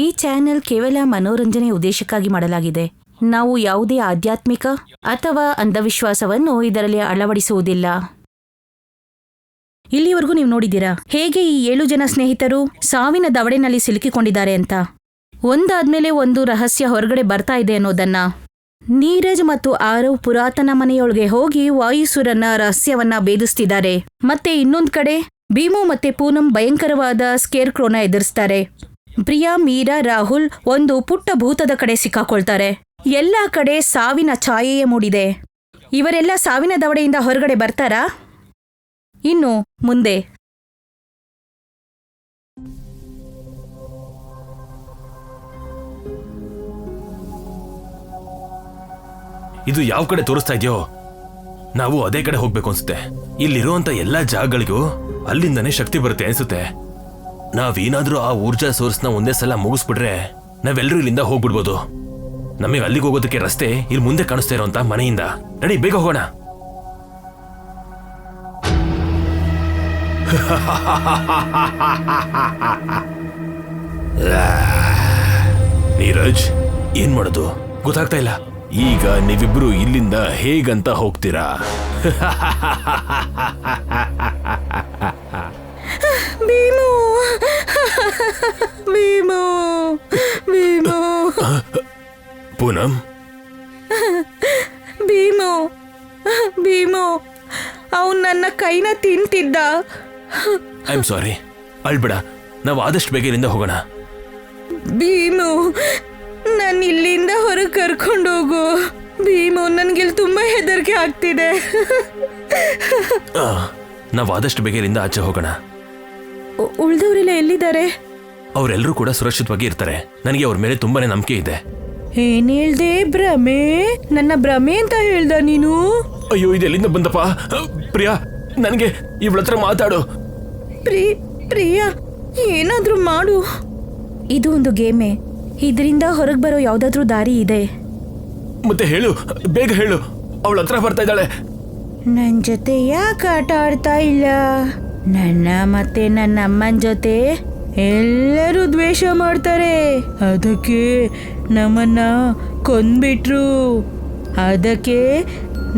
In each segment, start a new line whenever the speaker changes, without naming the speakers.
ಈ ಚಾನೆಲ್ ಕೇವಲ ಮನೋರಂಜನೆ ಉದ್ದೇಶಕ್ಕಾಗಿ ಮಾಡಲಾಗಿದೆ. ನಾವು ಯಾವುದೇ ಆಧ್ಯಾತ್ಮಿಕ ಅಥವಾ ಅಂಧವಿಶ್ವಾಸವನ್ನು ಇದರಲ್ಲಿ ಅಳವಡಿಸುವುದಿಲ್ಲ. ಇಲ್ಲಿವರೆಗೂ ನೀವು ನೋಡಿದ್ದೀರಾ ಹೇಗೆ ಈ 7 ಜನ ಸ್ನೇಹಿತರು ಸಾವಿನ ದವಡೆನಲ್ಲಿ ಸಿಲುಕಿಕೊಂಡಿದ್ದಾರೆ ಅಂತ. ಒಂದಾದ್ಮೇಲೆ ಒಂದು ರಹಸ್ಯ ಹೊರಗಡೆ ಬರ್ತಾ ಇದೆ ಅನ್ನೋದನ್ನ. ನೀರಜ್ ಮತ್ತು ಆರವ್ ಪುರಾತನ ಮನೆಯೊಳಗೆ ಹೋಗಿ ವಾಯುಸುರನ ರಹಸ್ಯವನ್ನ ಭೇದಿಸ್ತಿದ್ದಾರೆ. ಮತ್ತೆ ಇನ್ನೊಂದ್ ಕಡೆ ಭೀಮು ಮತ್ತೆ ಪೂನಂ ಭಯಂಕರವಾದ ಸ್ಕೇರ್ ಕ್ರೋನ ಎದುರಿಸ್ತಾರೆ. ಪ್ರಿಯಾ, ಮೀರಾ, ರಾಹುಲ್ ಒಂದು ಪುಟ್ಟ ಭೂತದ ಕಡೆ ಸಿಕ್ಕಾಕೊಳ್ತಾರೆ. ಎಲ್ಲಾ ಕಡೆ ಸಾವಿನ ಛಾಯೆಯೇ ಮೂಡಿದೆ. ಇವರೆಲ್ಲ ಸಾವಿನ ದವಡೆಯಿಂದ ಹೊರಗಡೆ ಬರ್ತಾರಾ? ಇನ್ನು ಮುಂದೆ
ಇದು ಯಾವ ಕಡೆ ತೋರಿಸ್ತಾ ಇದೆಯೋ ನಾವು ಅದೇ ಕಡೆ ಹೋಗ್ಬೇಕು ಅನ್ಸುತ್ತೆ. ಇಲ್ಲಿರುವಂತ ಎಲ್ಲಾ ಜಾಗಗಳಿಗೂ ಅಲ್ಲಿಂದನೇ ಶಕ್ತಿ ಬರುತ್ತೆ ಅನ್ಸುತ್ತೆ. ನಾವೇನಾದ್ರೂ ಆ ಊರ್ಜಾ ಸೋರ್ಸ್ನ ಒಂದೇ ಸಲ ಮುಗಿಸ್ಬಿಟ್ರೆ ನಾವೆಲ್ಲರೂ ಇಲ್ಲಿಂದ ಹೋಗ್ಬಿಡ್ಬೋದು. ನಮಗೆ ಅಲ್ಲಿಗೆ ಹೋಗೋದಕ್ಕೆ ರಸ್ತೆ ಇಲ್ಲಿ ಮುಂದೆ ಕಾಣಿಸ್ತಾ ಇರೋಂತ ಮನೆಯಿಂದ. ನಡಿ, ಬೇಗ ಹೋಗೋಣ. ನೀರಜ್, ಏನ್ ಮಾಡೋದು ಗೊತ್ತಾಗ್ತಾ ಇಲ್ಲ. ಈಗ ನೀವಿಬ್ರು ಇಲ್ಲಿಂದ ಹೇಗಂತ ಹೋಗ್ತೀರಾ?
ಭೀಮು, ಭೀಮು, ಭೀಮು,
ಪೂನಂ,
ಭೀಮು, ಭೀಮು, ಅವನು ನನ್ನ ಕೈನ ತಿಂತಿದ್ದ.
ಐ ಆಮ್ ಸಾರಿ, ಅಳ್ಬೇಡ. ನಾವು ಆದಷ್ಟು ಬೇಗ ಇಲ್ಲಿಂದ ಹೋಗೋಣ.
ಭೀಮು, ನಾನು ಇಲ್ಲಿಂದ ಹೊರಗೆ ಕರ್ಕೊಂಡೋಗು. ಭೀಮು, ನನ್ಗಿಲ್ಲಿ ತುಂಬಾ ಹೆದರಿಕೆ ಆಗ್ತಿದೆ.
ನಾವು ಆದಷ್ಟು ಬೇಗ ಇಲ್ಲಿಂದ ಆಚೆ ಹೋಗೋಣ.
ಉಳ್ದವರೆಲ್ಲ ಎಲ್ಲಿದ್ದಾರೆ?
ಅವರೆಲ್ಲರೂ ಕೂಡ ಸುರಕ್ಷಿತವಾಗಿ ಇರ್ತಾರೆ. ನನಗೆ ಅವ್ರ ಮೇಲೆ ತುಂಬಾನೇ ನಂಬಿಕೆ ಇದೆ.
ಏನ್ ಹೇಳ್ದೆ? ಭ್ರಮೆ? ನನ್ನ ಭ್ರಮೆ ಅಂತ ಹೇಳ್ದ ನೀನು?
ಅಯ್ಯೋ, ಇದೆಲ್ಲಿಂದ ಬಂದಪ್ಪ? ಪ್ರಿಯಾ, ನನಗೆ ಇವಳ ಹತ್ರ ಮಾತಾಡು.
ಪ್ರಿಯಾ, ಏನಾದ್ರೂ ಮಾಡು. ಇದು ಒಂದು ಗೇಮೇ. ಇದರಿಂದ ಹೊರಗೆ ಬರೋ ಯಾವ್ದಾದ್ರೂ ದಾರಿ ಇದೆ.
ಮತ್ತೆ ಹೇಳು, ಬೇಗ ಹೇಳು. ಅವಳ ಹತ್ರ ಬರ್ತಾ ಇದ್ದಾಳೆ.
ನನ್ ಜೊತೆ ಯಾಕೆ ಆಟ ಆಡ್ತಾ ಇಲ್ಲ? ನನ್ನ ಮತ್ತೆ ನನ್ನ ಅಮ್ಮನ ಜೊತೆ ಎಲ್ಲರೂ ದ್ವೇಷ ಮಾಡ್ತಾರೆ. ಅದಕ್ಕೆ ನಮ್ಮನ್ನ ಕೊಂದ್ಬಿಟ್ರು. ಅದಕ್ಕೆ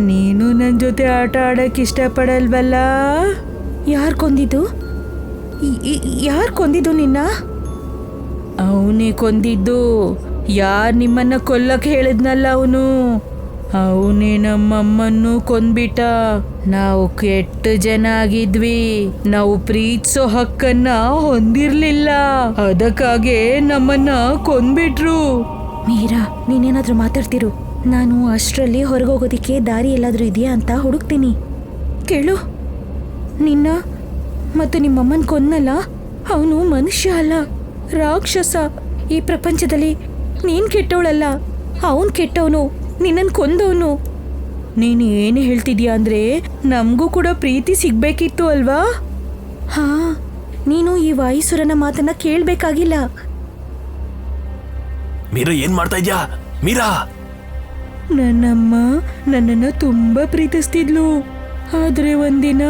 ನೀನು ನನ್ನ ಜೊತೆ ಆಟ ಆಡಕ್ಕೆ ಇಷ್ಟಪಡಲ್ವಲ್ಲ? ಯಾರು ಕೊಂದಿದ್ದು? ಯಾರು ಕೊಂದಿದ್ದು ನಿನ್ನ? ಅವನೇ ಕೊಂದಿದ್ದು. ಯಾರು ನಿಮ್ಮನ್ನ ಕೊಲ್ಲಕ್ಕೆ ಹೇಳಿದ್ನಲ್ಲ ಅವನೇ ನಮ್ಮಮ್ಮನ್ನು ಕೊಂದ್ಬಿಟ್ಟ. ನಾವು ಕೆಟ್ಟ ಜನ ಆಗಿದ್ವಿ. ನಾವು ಪ್ರೀತಿಸೋ ಹಕ್ಕನ್ನ ಹೊಂದಿರ್ಲಿಲ್ಲ. ಅದಕ್ಕಾಗೆ ನಮ್ಮನ್ನ ಕೊಂದ್ಬಿಟ್ರು. ಮೀರಾ, ನೀನೇನಾದ್ರೂ ಮಾತಾಡ್ತಿರು. ನಾನು ಅಷ್ಟರಲ್ಲಿ ಹೊರಗೋಗೋದಿಕ್ಕೆ ದಾರಿ ಎಲ್ಲಾದ್ರೂ ಇದೆಯಾ ಅಂತ ಹುಡುಕ್ತೀನಿ. ಕೇಳು, ನಿನ್ನ ಮತ್ತು ನಿಮ್ಮಮ್ಮನ ಕೊಂದಲ್ಲ. ಅವನು ಮನುಷ್ಯ ಅಲ್ಲ, ರಾಕ್ಷಸ. ಈ ಪ್ರಪಂಚದಲ್ಲಿ ನೀನ್ ಕೆಟ್ಟವಳಲ್ಲ, ಅವನ್ ಕೆಟ್ಟವನು, ನಿನ್ನನ್ ಕೊಂದವನು. ನೀನು ಏನು ಹೇಳ್ತಿದ್ಯಾ ಅಂದ್ರೆ ನಮಗೂ ಕೂಡ ಪ್ರೀತಿ ಸಿಗ್ಬೇಕಿತ್ತು ಅಲ್ವಾ? ಹಾ, ನೀನು ಈ ವಾಯುಸುರನ ಮಾತನ್ನ ಕೇಳ್ಬೇಕಾಗಿಲ್ಲ.
ಮೀರಾ, ಏನ್ ಮಾಡ್ತಾ ಇದ್ಯಾ? ಮೀರಾ,
ನನ್ನಮ್ಮ ನನ್ನನ್ನು ತುಂಬಾ ಪ್ರೀತಿಸ್ತಿದ್ಲು. ಆದ್ರೆ ಒಂದಿನ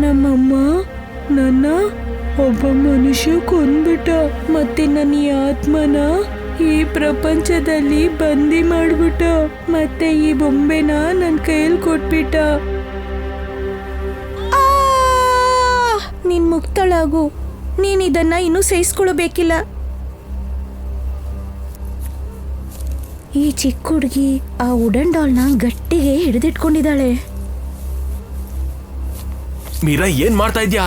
ನಮ್ಮಮ್ಮ ನನ್ನ ಒಬ್ಬ ಮನುಷ್ಯ ಕೊಂದ್ಬಿಟ್ಟ. ಮತ್ತೆ ನನ್ನ ಈ ಆತ್ಮನ ಈ ಪ್ರಪಂಚದಲ್ಲಿ ಬಂದಿ ಮಾಡ್ಬಿಟ್ಟ. ಮತ್ತೆ ಈ ಬೊಂಬೆನ ನನ್ನ ಕೈಯಲ್ಲಿ ಕೊಟ್ಬಿಟ್ಟ. ನೀನ್ ಮುಕ್ತಳಾಗು. ನೀನ್ ಇದನ್ನ ಇನ್ನೂ ಸಹಿಸ್ಕೊಳ್ಬೇಕಿಲ್ಲ. ಈ ಚಿಕ್ಕ ಹುಡುಗಿ ಆ ವುಡನ್ ಡಾಲ್ನ ಗಟ್ಟಿಗೆ ಹಿಡಿದಿಟ್ಕೊಂಡಿದ್ದಾಳೆ.
ಮೀರಾ, ಏನ್ ಮಾಡ್ತಾ ಇದ್ಯಾ?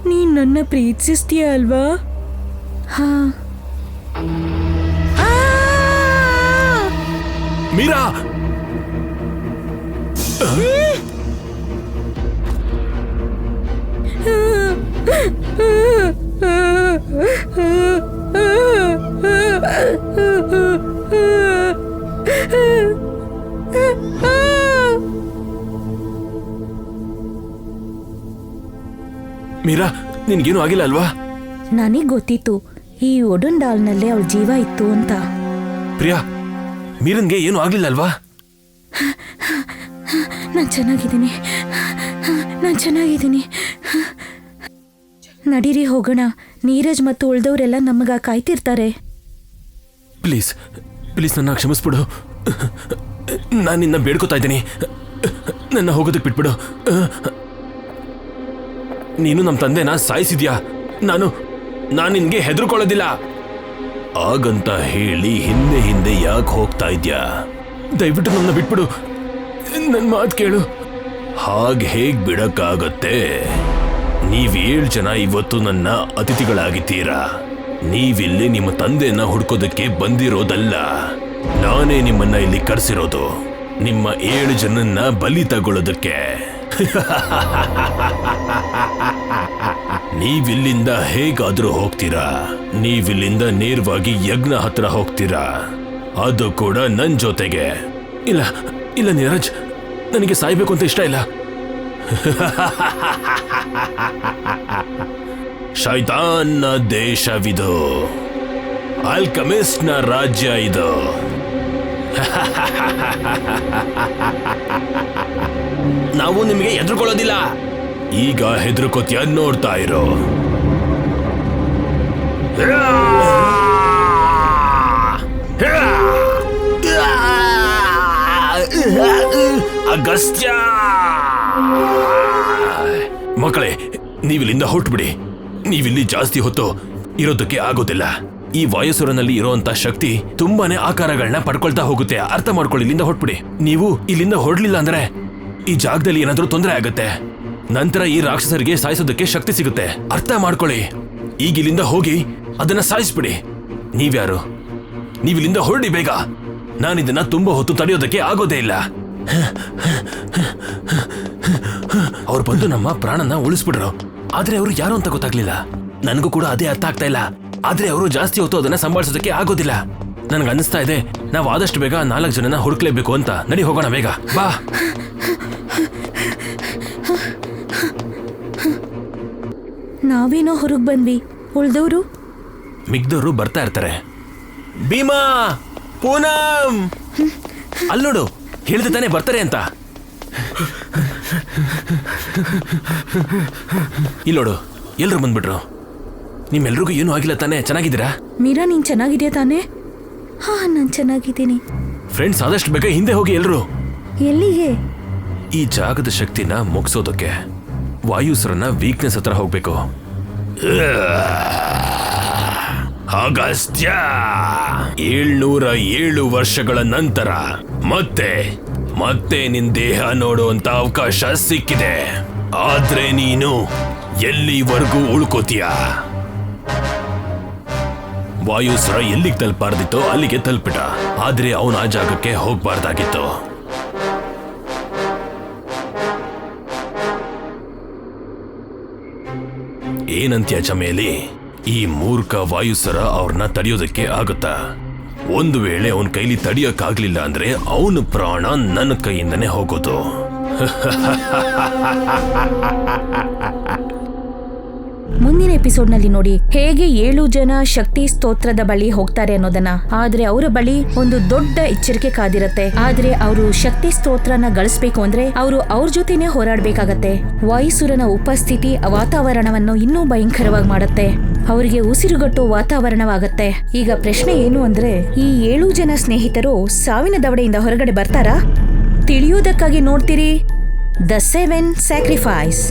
ನೀನ್ ನನ್ನ ಪ್ರೀತಿಸ್ತೀಯ ಅಲ್ವಾ? ಹಾ.
ಮೀರಾ, ಮೀರಾ, ನಿನ್ಗೇನು ಆಗಿಲ್ಲ ಅಲ್ವಾ?
ನನಗ್ ಗೊತ್ತಿತ್ತು ಈ ವುಡನ್ ಡಾಲ್ನಲ್ಲೇ ಅವಳ ಜೀವ ಇತ್ತು ಅಂತ.
ಪ್ರಿಯಾ, ಮೀರನ್ಗೆ ಏನು ಆಗ್ಲಿಲ್ಲ ಅಲ್ವಾ?
ನಾನು ಚೆನ್ನಾಗಿದ್ದೀನಿ. ನಡೀರಿ ಹೋಗೋಣ. ನೀರಜ್ ಮತ್ತು ಉಳ್ದವರೆಲ್ಲ ನಮಗ ಕಾಯ್ತಿರ್ತಾರೆ.
ಪ್ಲೀಸ್ ಪ್ಲೀಸ್ ನನ್ನ ಕ್ಷಮಿಸ್ಬಿಡು. ನಾನು ನಿನ್ನ ಬೇಡ್ಕೋತಾ ಇದ್ದೀನಿ, ನನ್ನ ಹೋಗೋದಕ್ಕೆ ಬಿಟ್ಬಿಡು. ನೀನು ನಮ್ಮ ತಂದೆನ ಸಾಯಿಸಿದ್ಯಾ. ನಾನು ನಿನ್ಗೆ ಹೆದರ್ಕೊಳ್ಳೋದಿಲ್ಲ. ಆಗಂತ ಹೇಳಿ ಹಿಂದೆ ಹಿಂದೆ ಯಾಕೆ ಹೋಗ್ತಾ ಇದ್ಯಾ? ದಯವಿಟ್ಟು ನನ್ನ ಬಿಟ್ಬಿಡು, ನನ್ನ ಮಾತು ಕೇಳು. ಹಾಗೆ ಹೇಗ್ ಬಿಡಕ್ಕಾಗತ್ತೆ? ನೀವ್ 7 ಜನ ಇವತ್ತು ನನ್ನ ಅತಿಥಿಗಳಾಗಿದ್ದೀರಾ. ನೀವಿಲ್ಲಿ ನಿಮ್ಮ ತಂದೆನ ಹುಡ್ಕೋದಕ್ಕೆ ಬಂದಿರೋದಲ್ಲ, ನಾನೇ ನಿಮ್ಮನ್ನ ಇಲ್ಲಿ ಕರೆಸಿರೋದು. ನಿಮ್ಮ 7 ಜನನ್ನ ಬಲಿ ತಗೊಳ್ಳೋದಕ್ಕೆ. ನೀವಿಲ್ಲಿಂದ ಹೇಗಾದ್ರೂ ಹೋಗ್ತೀರಾ. ನೀವಿಲ್ಲಿಂದ ನೇರವಾಗಿ ಯಜ್ಞ ಹತ್ರ ಹೋಗ್ತೀರಾ, ಅದು ಕೂಡ ನನ್ ಜೊತೆಗೆ. ಇಲ್ಲ ಇಲ್ಲ ನೀರಜ್, ನನಗೆ ಸಾಯ್ಬೇಕು ಅಂತ ಇಷ್ಟ ಇಲ್ಲ. ಶೈತಾನ್ನ ದೇಶವಿದು, ಆಲ್ಕಮಿಸ್ಟ್ ನ ರಾಜ್ಯ ಇದು. ನಾವು ನಿಮಗೆ ಹೆದರ್ಕೊಳ್ಳೋದಿಲ್ಲ. ಈಗ ಹೆದರ್ಕೋತಿಯ ನೋಡ್ತಾ ಇರೋ. ಅಗಸ್ತ್ಯ, ಮಕ್ಕಳೇ ನೀವಿಲ್ಲಿಂದ ಹೊರಟ್ಬಿಡಿ. ನೀವಿಲ್ಲಿ ಜಾಸ್ತಿ ಹೊತ್ತು ಇರೋದಕ್ಕೆ ಆಗೋದಿಲ್ಲ. ಈ ವಾಯುಸುರನಲ್ಲಿ ಇರುವಂತ ಶಕ್ತಿ ತುಂಬಾನೇ ಆಕಾರಗಳನ್ನ ಪಡ್ಕೊಳ್ತಾ ಹೋಗುತ್ತೆ. ಅರ್ಥ ಮಾಡ್ಕೊಳ್ಳಿ, ಇಲ್ಲಿಂದ ಹೊರಟ್ಬಿಡಿ. ನೀವು ಇಲ್ಲಿಂದ ಹೊರಡ್ಲಿಲ್ಲ ಅಂದ್ರೆ ಈ ಜಾಗದಲ್ಲಿ ಏನಾದ್ರೂ ತೊಂದರೆ ಆಗತ್ತೆ. ನಂತರ ಈ ರಾಕ್ಷಸರಿಗೆ ಸಾಯಿಸೋದಕ್ಕೆ ಶಕ್ತಿ ಸಿಗುತ್ತೆ. ಅರ್ಥ ಮಾಡ್ಕೊಳ್ಳಿ. ಈಗ ಇಲ್ಲಿಂದ ಹೋಗಿ ಅದನ್ನ ಸಾಯಿಸ್ಬಿಡಿ. ನೀವ್ಯಾರು? ನೀವಿಲ್ಲಿಂದ ಹೊರಡಿ ಬೇಗ. ನಾನಿದನ್ನ ತುಂಬಾ ಹೊತ್ತು ತಡೆಯೋದಕ್ಕೆ ಆಗೋದೇ ಇಲ್ಲ. ಅವ್ರು ಬಂದು ನಮ್ಮ ಪ್ರಾಣನ ಉಳಿಸ್ಬಿಟ್ರು, ಆದ್ರೆ ಅವರು ಯಾರು ಅಂತ ಗೊತ್ತಾಗ್ಲಿಲ್ಲ. ನನಗೂ ಕೂಡ ಅದೇ ಅರ್ಥ ಆಗ್ತಾ ಇಲ್ಲ. ಆದ್ರೆ ಅವರು ಜಾಸ್ತಿ ಹೊತ್ತು ಅದನ್ನ ಸಂಭಾಳಿಸೋದಕ್ಕೆ ಆಗೋದಿಲ್ಲ. ನನ್ಗೆ ಅನಿಸ್ತಾ ಇದೆ ನಾವು ಆದಷ್ಟು ಬೇಗ 4 ಜನನ ಹುಡುಕ್ಲೇಬೇಕು ಅಂತ. ನಡಿ ಹೋಗೋಣ ಬೇಗ, ಬಾ.
ನಾವೇನೋ ಹೊರಗ್ ಬಂದ್ವಿ, ಉಳ್ದವ್ರು
ಮಿಗ್ದವರು ಬರ್ತಾ ಇರ್ತಾರೆ. ಭೀಮಾ, ಪೂನಂ, ಅಲ್ಲೋಡು, ಹೇಳಿದೆ ತಾನೇ ಬರ್ತಾರೆ ಅಂತ. ಇಲ್ಲೋಡು, ಎಲ್ರು ಬಂದ್ಬಿಟ್ರು. ನಿಮ್ಮೆಲ್ರಿಗೂ ಏನೂ ಆಗಿಲ್ಲ ತಾನೇ? ಚೆನ್ನಾಗಿದ್ದೀರಾ?
ಮೀರಾ, ನೀನ್ ಚೆನ್ನಾಗಿದ್ಯಾ ತಾನೇ? ಹಾ, ನಾನ್ ಚೆನ್ನಾಗಿದ್ದೀನಿ.
ಫ್ರೆಂಡ್ಸ್, ಆದಷ್ಟು ಬೇಗ ಹಿಂದೆ ಹೋಗಿ ಎಲ್ರು.
ಎಲ್ಲಿಗೆ?
ಈ ಜಾಗದ ಶಕ್ತಿನ ಮುಗಿಸೋದಕ್ಕೆ ವಾಯುಸುರನ ವೀಕ್ನೆಸ್ ಹತ್ರ ಹೋಗ್ಬೇಕು. ಅಗಸ್ತ್ಯ, 707 ವರ್ಷಗಳ ನಂತರ ಮತ್ತೆ ನಿನ್ ದೇಹ ನೋಡುವಂತ ಅವಕಾಶ ಸಿಕ್ಕಿದೆ. ಆದ್ರೆ ನೀನು ಎಲ್ಲಿವರೆಗೂ ಉಳ್ಕೋತೀಯ? ವಾಯುಸುರ ಎಲ್ಲಿಗೆ ತಲುಪಾರ್ದಿತ್ತೋ ಅಲ್ಲಿಗೆ ತಲುಪಿಟ. ಆದ್ರೆ ಅವನು ಆ ಜಾಗಕ್ಕೆ ಹೋಗ್ಬಾರ್ದಾಗಿತ್ತು. ಏನಂತ್ಯ ಚಮೇಲಿ? ಈ ಮೂರ್ಖ ವಾಯುಸರ ಅವ್ರನ್ನ ತಡೆಯೋದಕ್ಕೆ ಆಗುತ್ತಾ? ಒಂದು ವೇಳೆ ಅವನ ಕೈಲಿ ತಡೆಯಕ್ಕಾಗ್ಲಿಲ್ಲ ಅಂದ್ರೆ ಅವನ ಪ್ರಾಣ ನನ್ನ ಕೈಯಿಂದನೇ ಹೋಗೋದು.
ಮುಂದಿನ ಎಪಿಸೋಡ್ನಲ್ಲಿ ನೋಡಿ ಹೇಗೆ 7 ಜನ ಶಕ್ತಿ ಸ್ತೋತ್ರದ ಬಳಿ ಹೋಗ್ತಾರೆ ಅನ್ನೋದನ್ನ. ಆದ್ರೆ ಅವರ ಬಳಿ ಒಂದು ದೊಡ್ಡ ಎಚ್ಚರಿಕೆ ಕಾದಿರತ್ತೆ. ಆದ್ರೆ ಅವರು ಶಕ್ತಿ ಸ್ತೋತ್ರನ ಗಳಿಸ್ಬೇಕು ಅಂದ್ರೆ ಅವರು ಅವ್ರ ಜೊತೆನೆ ಹೋರಾಡ್ಬೇಕಾಗತ್ತೆ. ವಾಯುಸುರನ ಉಪಸ್ಥಿತಿ ವಾತಾವರಣವನ್ನು ಇನ್ನೂ ಭಯಂಕರವಾಗಿ ಮಾಡುತ್ತೆ. ಅವರಿಗೆ ಉಸಿರುಗಟ್ಟೋ ವಾತಾವರಣವಾಗತ್ತೆ. ಈಗ ಪ್ರಶ್ನೆ ಏನು ಅಂದ್ರೆ, ಈ 7 ಜನ ಸ್ನೇಹಿತರು ಸಾವಿನ ದವಡೆಯಿಂದ ಹೊರಗಡೆ ಬರ್ತಾರಾ? ತಿಳಿಯೋದಕ್ಕಾಗಿ ನೋಡ್ತೀರಿ ದ 7 ಸ್ಯಾಕ್ರಿಫೈಸ್.